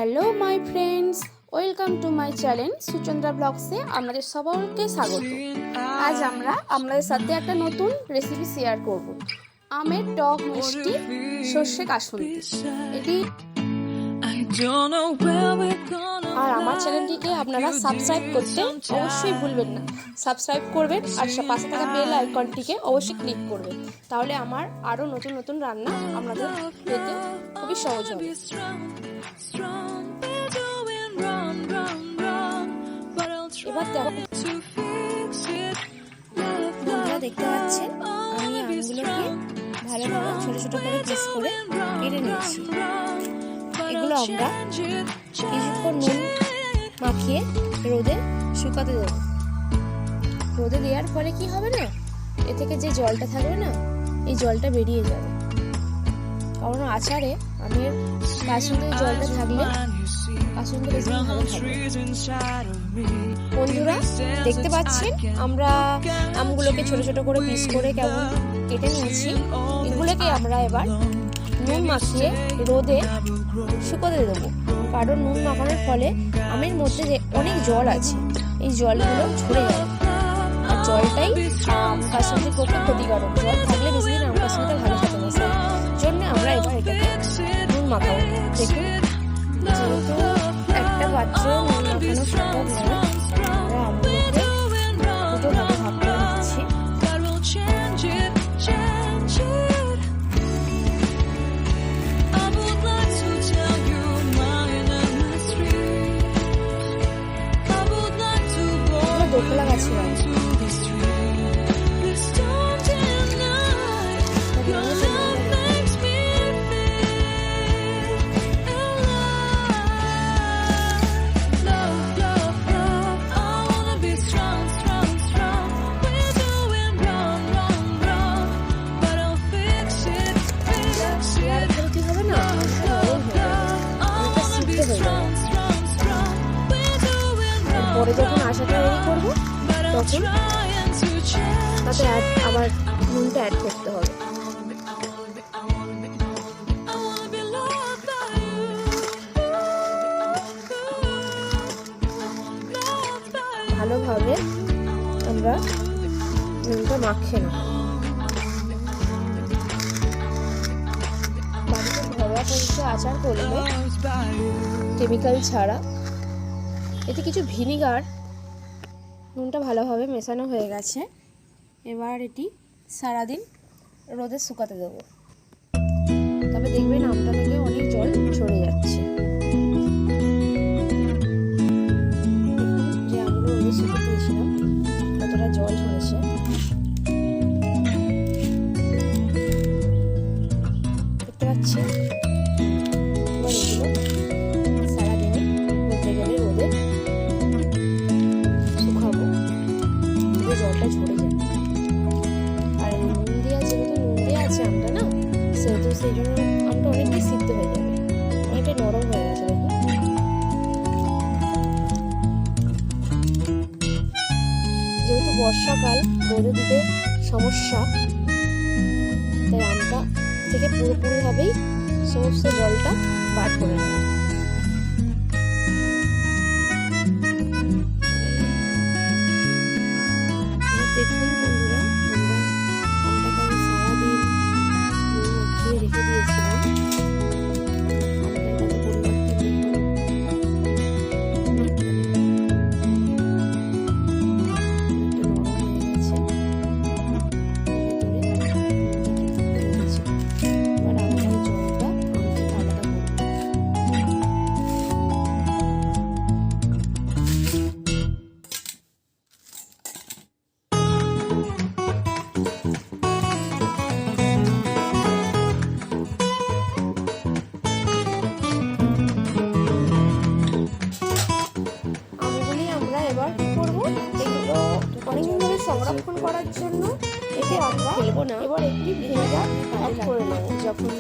Hello my friends, welcome to my channel Suchandra ব্লগসে আপনাদের সবাইকে স্বাগত। আজ আমরা আপনাদের সাথে একটা নতুন রেসিপি শেয়ার করব। আমের টক মিষ্টি সর্ষে কাসুন্দি। এটি আর আমার চ্যানেলটিকে আপনারা সাবস্ক্রাইব করতে অবশ্যই ভুলবেন না। সাবস্ক্রাইব করবেন আর পাশে থাকা বেল আইকনটিকে অবশ্যই ক্লিক করবেন, তাহলে আমার আরও নতুন নতুন রান্না আপনাদের পেতে খুবই সহজ হবে। এবার বন্ধুরা দেখতে পাচ্ছেন আমি আমগুলোকে ভালোভাবে ছোট ছোট করে পিস করে কেটে নিয়েছি। এগুলো আমরা কিছুক্ষণ নুন মাখিয়ে রোদে শুকাতে দেবো। রোদে দেওয়ার ফলে কি হবে না, এ থেকে যে জলটা থাকবে না, এই জলটা বেরিয়ে যাবে। কারণ আচারে আমের কাসুন্দির জলটা থাকলে কাসুন্দি বেশি ভালো থাকবে। বন্ধুরা দেখতে পাচ্ছেন আমরা আমগুলোকে ছোট ছোট করে পিস করে কেমন কেটে নিয়েছি। এগুলোকে আমরা এবার নুন মাখিয়ে রোদে শুকোতে দেবো। কারণ নুন মাখানোর ফলে আমের মধ্যে যে অনেক জল আছে, এই জলগুলো ঝরে যাবে। আর জলটাই আম কাসুন্দির পক্ষে ক্ষতিকারক। জল থাকলে বেশি দিন আম কাসুন্দিটা ভালো থাকে না, সেই জন্য আমরা এবার এটাকে নুন মাখাবো। দেখুন, যেহেতু একটা পাত্র নুন মাখানো সম্ভব নয়, আমরা আমগুলোকে দুটো ভাগে ভাগ করে নিচ্ছি। দোকলা গাছে পরে যখন আশাটা রেডি করবো তখন তাতে আবার নুনটা অ্যাড করতে হবে। ভালোভাবে আমরা নুনটা মাখিয়ে নেব। বাড়িতে ঘরোয়া পদ্ধতিতে আচার করলে কেমিক্যাল ছাড়া, এতে কিছু ভিনিগার, নুনটা ভালোভাবে মেশানো হয়ে গেছে। এবার এটি সারাদিন রোদে শুকাতে দেবো। তবে দেখবেন আমটা থেকে অনেক জল ঝরে যাচ্ছে। যে আমগুলো রোদে শুকাতে দিয়েছিলাম কতটা জল ঝরেছে। দেখতে পাচ্ছি সারাদিনে বলতে গেলে রোদে জলটা ঝরে যায়। আর নুন দেওয়া, যেহেতু নুন দেওয়া আছে আমটা না, সেহেতু সেই জন্য আমটা অনেকটাই সিদ্ধ হয়ে যাবে, অনেকটাই নরম হয়ে গেছে। দেখুন, যেহেতু বর্ষাকাল, রোদে দিতে সমস্যা, তাই আমটা থেকে পুরোপুরিভাবেই সমস্ত জলটা বার করে নেব। দেখুন বন্ধুরা, আমরা আমটাকে আমি সারাদিন নুন মাখিয়ে রেখে দিয়েছিলাম। আমটার পরিবর্তে নরম হয়ে গেছে। এবার আমরা এই জলটা আম থেকে আলাদা করব। এবার কি করবো, এগুলো অনেকদিন ধরে সংরক্ষণ করার জন্য এতে আমরা ফেলবো না। এবার একটি ভিনেগার অ্যাড করে নেবো। যখন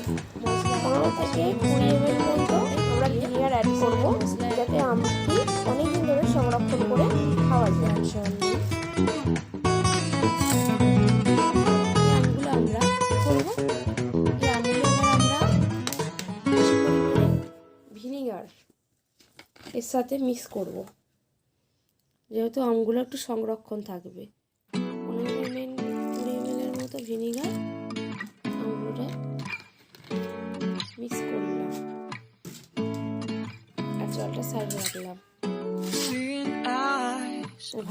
15 থেকে 20 ml পর্যন্ত আমরা ভিনেগার অ্যাড করবো, যাতে আমটি অনেকদিন ধরে সংরক্ষণ করে খাওয়া যায়। আমগুলো আমরা করবো, এই আমগুলো আমরা ভিনেগার এর সাথে মিক্স করব, যেহেতু আমগুলো একটু সংরক্ষণ থাকবে। 15 ml 20 ml এর মতো ভিনিগার আমগুলোটা মিক্স করলাম আর জলটা সাইডে রাখলাম।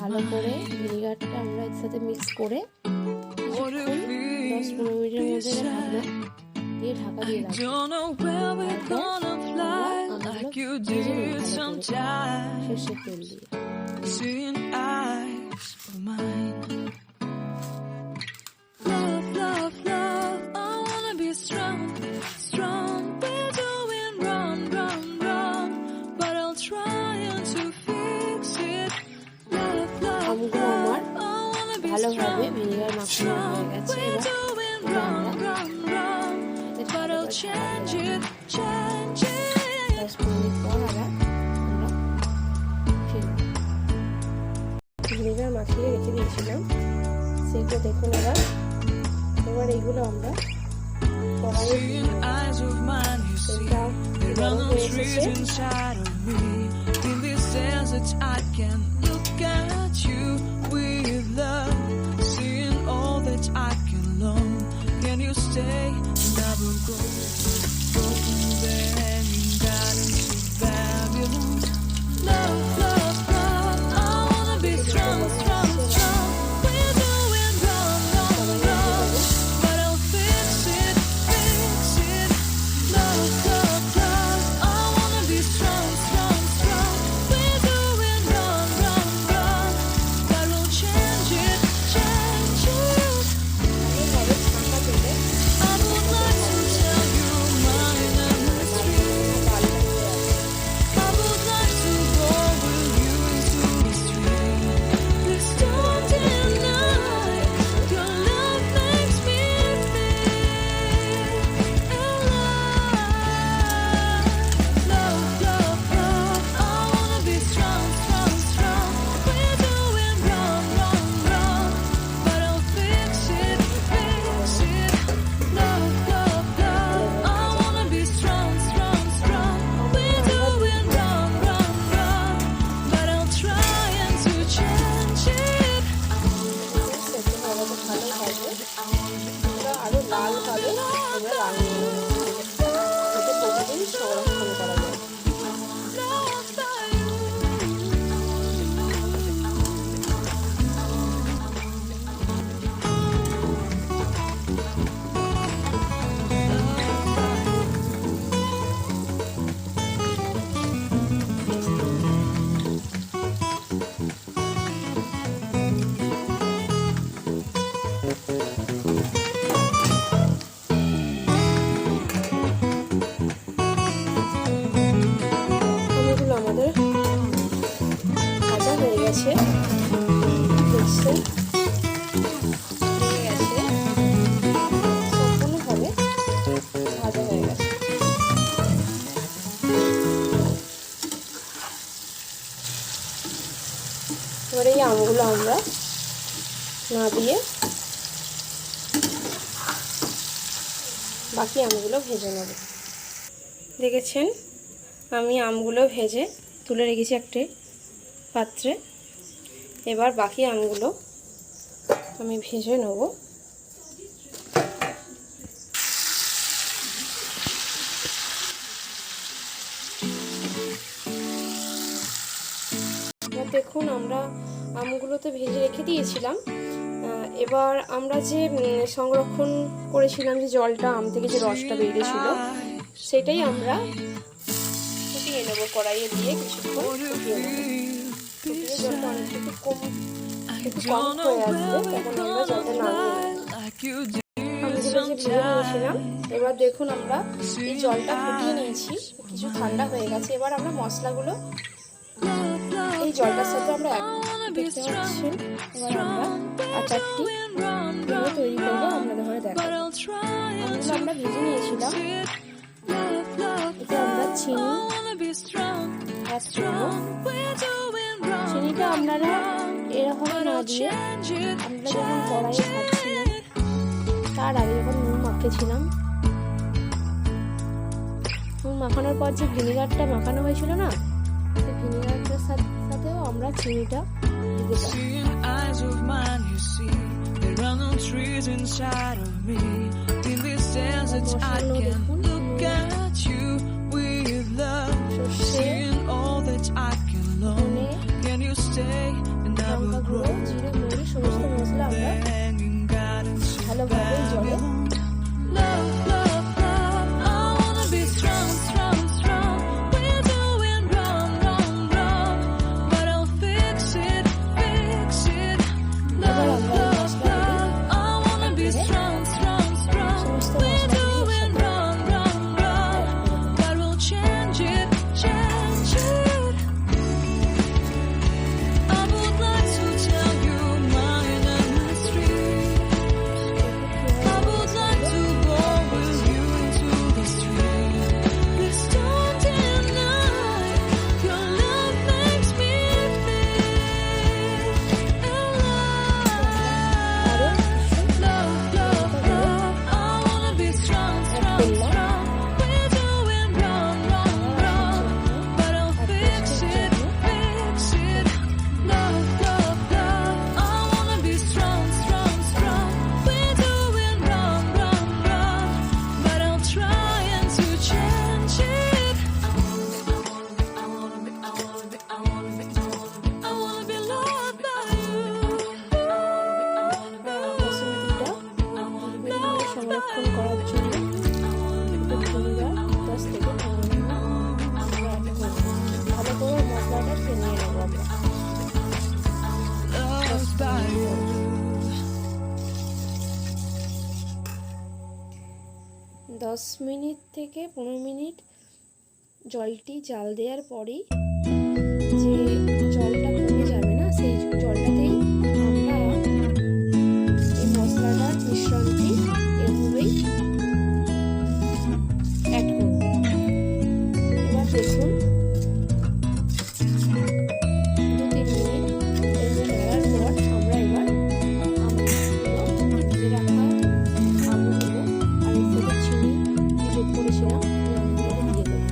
ভালো করে ভিনিগারটা আমরা এর সাথে মিক্স করে 10-15 মিনিটের মধ্যে ঢাকনা দিয়ে ঢাকা দিয়ে রাখবো সর্ষের তেল দিয়ে। আমগুলো আমার ভালোভাবে ভিনিগার মাখানো হয়ে গেছে। এবার আমরা 10-15 মিনিট পর আবার আমরা ভিনিগার মাখিয়ে রেখে দিয়েছিলাম, সেগুলো দেখুন। এবার এগুলো আমরা কড়াইয়ে গরম হয়ে এসেছে। গেছে, দেখছেন হয়ে গেছে, সম্পূর্ণভাবে ভাজা হয়ে গেছে। এবারে এই আমগুলো আমরা না দিয়ে বাকি আমগুলো ভেজে নেব। দেখেছেন আমি আমগুলো ভেজে তুলে রেখেছি একটা পাত্রে। এবার বাকি আমগুলো আমি ভেজে নেব। দেখুন আমরা আমগুলো তো ভেজে রেখে দিয়েছিলাম। এবার আমরা যে সংরক্ষণ করেছিলাম যে জলটা, আম থেকে যে রসটা বেরিয়েছিল, সেটাই আমরা ফুটিয়ে নেব কড়াইয়ে দিয়ে কিছুক্ষণ ফুটিয়ে নেব। ফুটিয়ে জলটা একটু কম হয়ে আসবে, তখন আমরা জলটা নামিয়ে আমগুলো যে ভেজে নিয়েছিলাম। এবার দেখুন আমরা এই জলটা ফুটিয়ে নিয়েছি, কিছু ঠান্ডা হয়ে গেছে। এবার আমরা মশলাগুলো এই জলটার সাথে আমরা দেখতে পাচ্ছেন। এবার আমরা আচারটি তৈরি করবো, আপনাদের ঘরে দেখাবো। আমগুলো আমরা ভেজে নিয়েছিলাম, এতে আমরা চিনি অ্যাড করবো। চিনিটা আপনারা এরকম না দিয়ে, আমরা যখন কড়াইয়ে ভাজছিলাম তার আগে যখন নুন মাখিয়েছিলাম, নুন মাখানোর পর যে ভিনিগারটা মাখানো হয়েছিল না, ভিনেগারটার সাথেও আমরা চিনিটা দিতে পারি। মশলাগুলো দেখুন, সর্ষে, লঙ্কা গুঁড়ো, জিরে, মরিচ সমস্ত মশলা আমরা ভালোভাবে জলে সংরক্ষণ করার জন্য ভালো করে মশলাটা ফেনিয়ে নেব আমরা। 10 মিনিট থেকে 15 মিনিট জলটি জাল দেওয়ার পরেই যে জলটা কমে যাবে না, সেই জলটাতেই আমরা এই মশলাটার মিশ্রণটি এভাবেই অ্যাড করব। এবার দেখুন 2-3 মিনিট এভাবে নেওয়ার পর আমরা এবার আমগুলো ভেজে রাখা আমগুলো আর এর সাথে চিনি যোগ করেছিলাম এই আমগুলো দিয়ে দেবো।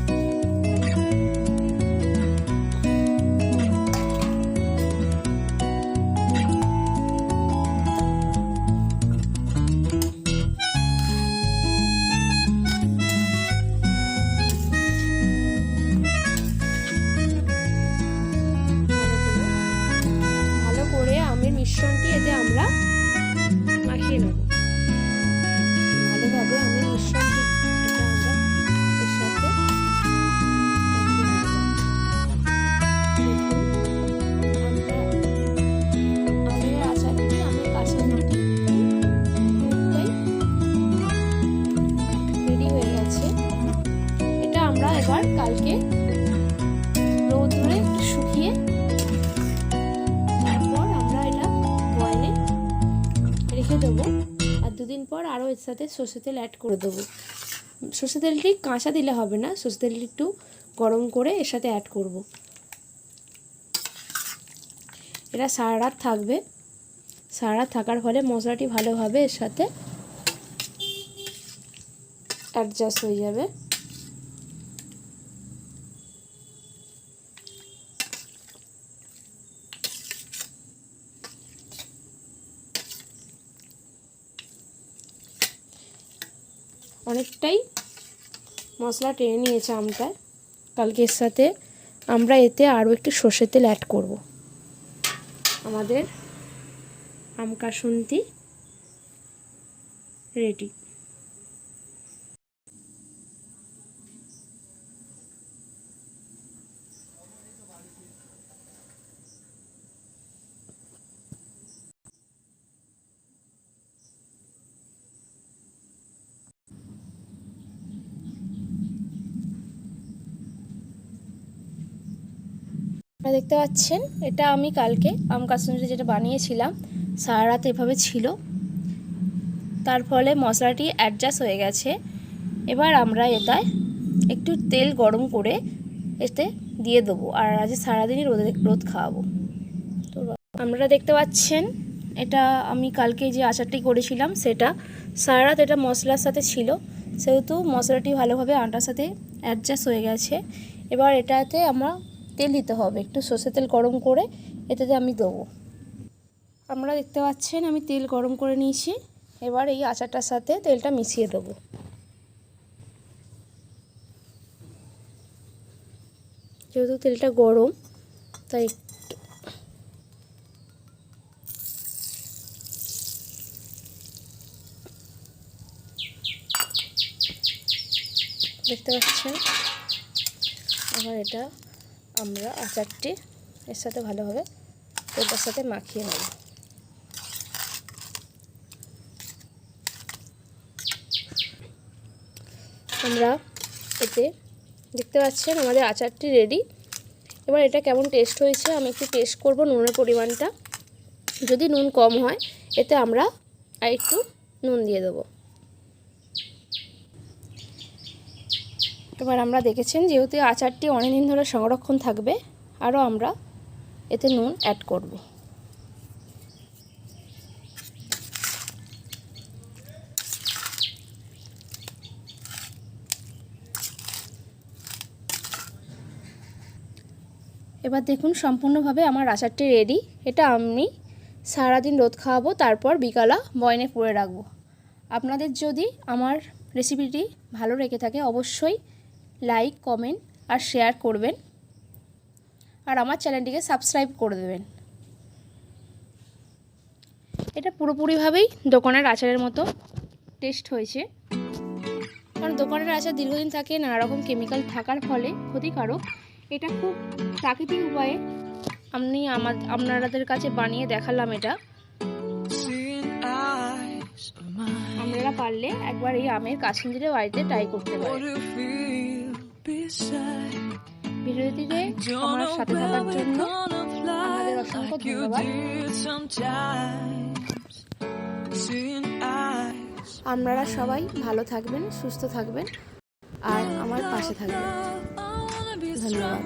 মিশ্রণটি এতে আমরা মাখিয়ে নেব ভালোভাবে। আমের মিশ্রণটি এটা আমরা এর সাথে আমের আচারটি, আমের কাসুন্দি রেডি হয়ে গেছে। এটা আমরা এবার কালকে রোদ্রে একটু শুকিয়ে রেখে দেবো, আর 2 দিন পর আরও এর সাথে সরষের তেল অ্যাড করে দেবো। সরষের তেলটি কাঁচা দিলে হবে না, সরষের তেলটি একটু গরম করে এর সাথে অ্যাড করব। এটা সারা রাত থাকবে, সারা রাত থাকার ফলে মশলাটি ভালোভাবে এর সাথে অ্যাডজাস্ট হয়ে যাবে। অনেকটাই মশলা টেনে নিয়েছে আমটায়। কালকে এর সাথে আমরা এতে আরও একটু সরষের তেল অ্যাড করব। আমাদের আম কাসুন্দি রেডি। দেখতে পাচ্ছেন এটা আমি কালকে আম কাসুন্দি যেটা বানিয়েছিলাম সারা রাত এভাবে ছিল, তার ফলে মশলাটি অ্যাডজাস্ট হয়ে গেছে। এবার আমরা এটায় একটু তেল গরম করে এতে দিয়ে দেবো, আর আজ সারাদিনই রোদ খাওয়াবো। তো আপনারা দেখতে পাচ্ছেন এটা আমি কালকে যে আচারটি করেছিলাম সেটা সারা রাত এটা মশলার সাথে ছিল, সেহেতু মশলাটি ভালোভাবে আটার সাথে অ্যাডজাস্ট হয়ে গেছে। এবার এটাতে আমরা তেল দিতে হবে, একটু সর্ষের তেল গরম করে এটাতে আমি দেবো। আপনারা দেখতে পাচ্ছেন আমি তেল গরম করে নিয়েছি। এবার এই আচারটার সাথে তেলটা মিশিয়ে দেবো। যেহেতু তেলটা গরম তাই দেখতে পাচ্ছেন। এবার এটা আমরা আচারটি এর সাথে ভালোভাবে তেলটার সাথে মাখিয়ে নেব। আমরা এতে দেখতে পাচ্ছেন আমাদের আচারটি রেডি। এবার এটা কেমন টেস্ট হয়েছে আমি একটু টেস্ট করব নুনের পরিমাণটা। যদি নুন কম হয় এতে আমরা আর একটু নুন দিয়ে দেবো। এবার আমরা দেখেছেন যেহেতু আচারটি অনেক দিন ধরে সংরক্ষণ থাকবে, আরও আমরা এতে নুন অ্যাড করব। এবার দেখুন সম্পূর্ণভাবে আমার আচারটি রেডি। এটা আমি সারাদিন রোদ খাওয়াবো, তারপর বিকালে বয়নে পুরে রাখবো। আপনাদের যদি আমার রেসিপিটি ভালো লেগে থাকে অবশ্যই লাইক, কমেন্ট আর শেয়ার করবেন, আর আমার চ্যানেলটিকে সাবস্ক্রাইব করে দেবেন। এটা পুরোপুরিভাবেই দোকানের আচারের মতো টেস্ট হয়েছে, কারণ দোকানের আচার দীর্ঘদিন থাকে, নানা রকম কেমিক্যাল থাকার ফলে ক্ষতিকারক। এটা খুব প্রাকৃতিক উপায়ে আপনাদের কাছে বানিয়ে দেখালাম। এটা আপনারা পারলে একবার এই আমের কাসুন্দি বাড়িতে ট্রাই করতে পারেন। ভিডিওটিতে আমার সাথে থাকার জন্য আমাদের অসংখ্য ধন্যবাদ। আপনারা সবাই ভালো থাকবেন, সুস্থ থাকবেন আর আমার পাশে থাকবেন। ধন্যবাদ।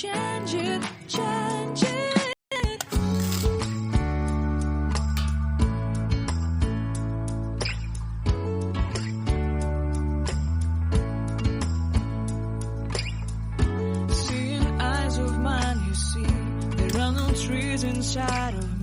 Change it, change it. Seeing eyes of mine, you see, there are no trees inside of